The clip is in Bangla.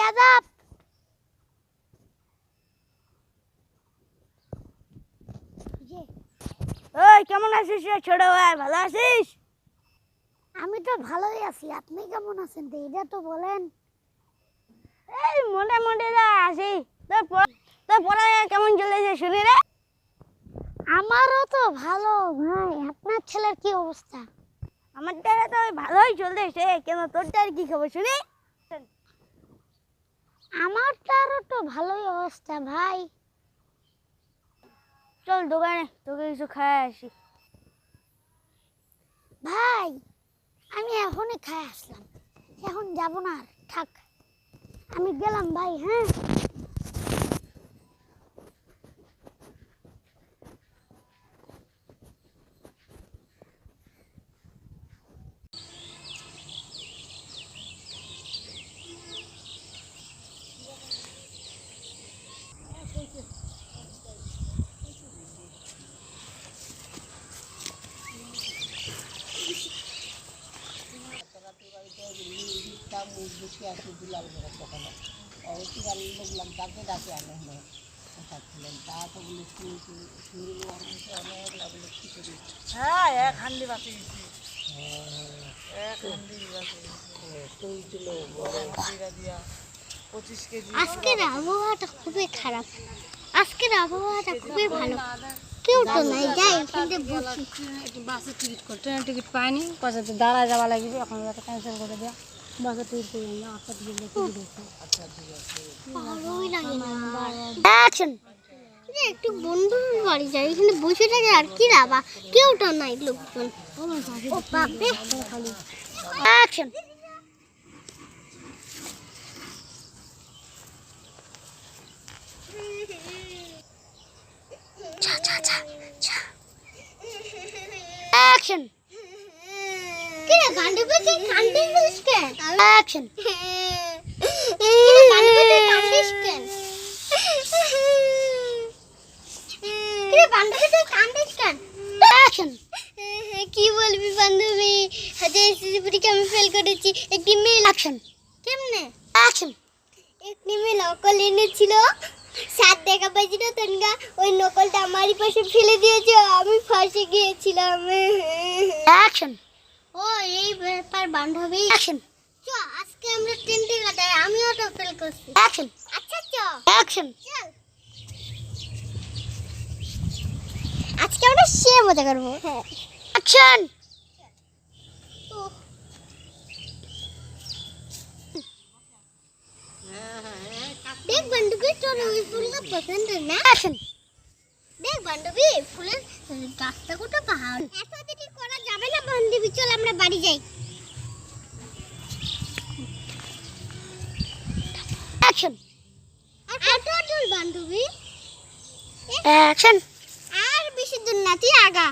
বেয়াদব। ওই কেমন আছিস রে ছোট ভাই, ভালো আছিস? আমি তো ভালোই আছি, আপনি কেমন আছেন তো এটা তো বলেন। এই মোটামুটি যা আছি। তোর পড়ালেখা কেমন চলেছে শুনি রে? আমারও তো ভালো ভাই। আপনার ছেলের কি অবস্থা? আমারটা তো ভালোই চলতেছে, কেন তোরটার কি খবর শুনি? আমারটারও তো ভালোই অবস্থা ভাই। চল দোকানে তোকে কিছু খাই আসি। ভাই আমি এখনই খাই আসলাম, এখন যাব না আর, থাক আমি গেলাম ভাই। হ্যাঁ হ্যাঁ এক হান্ডি বাঁচে গেছি, এক হান্ডি বাঁচে দিয়া 25 কেজি। আজকের আবহাওয়াটা খুবই খারাপ, আজকের আবহাওয়াটা খুবই ভালো, কেউ তো নাই যাই কিন্তু বসি। একটু বাসের টিকিট করে, ট্রেনের টিকিট পাইনি, পয়সা তো দাঁড়ায় যাওয়া লাগবে, এখন একটা ক্যান্সেল করে দেওয়া, বাসের টিকিট করে নিলাম। আচ্ছা ঠিক আছে, ভালোই লাগে না। অ্যাকশন। একটু বন্ধুর বাড়ি যাই, এখানে বসে থাকে আর কি রাবা, কেউ তো নাই লোকজন। ও বাপরে খালি অ্যাকশন। অ্যাকশন। কি রে বান্ধবী তুই কান্দিস কেন? অ্যাকশন। কি রে বান্ধবী তুই কান্দিস কেন? কি রে বান্ধবী তুই কান্দিস কেন? অ্যাকশন। কি বলবি বান্ধবী, আজ এসএসসি পরীক্ষা আমি ফেল করেছি। একটি মেয়ে অ্যাকশন। কেমনে? অ্যাকশন। একটি মেয়ে নকল এনেছিল, 7 টাকা পাইছিল, তনগা ওই নকলটা আমারই পাশে ফেলে দিয়েছে, আমি ফাঁসে গিয়েছিলাম। অ্যাকশন। ও এই ব্যাপার বান্ধবী। অ্যাকশন। চ আজকে আমরা 10 টাকা দেয়, আমিও তো ফেল করছি। অ্যাকশন। আচ্ছা চ অ্যাকশন। চল আজকে আমরা সে মজা করবো। হ্যাঁ অ্যাকশন। দেখ বান্ধবী তোর ওই ফুলটা পছন্দ না? অ্যাকশন। দেখ বান্ধবী ফুলের গাছটা কোটা পাহাড়, এত দেরি করা যাবে না বান্ধবী, চল আমরা বাড়ি যাই। অ্যাকশন। আর কত দূর বান্ধবী? অ্যাকশন। আর বেশি দূর না, তুই আগা।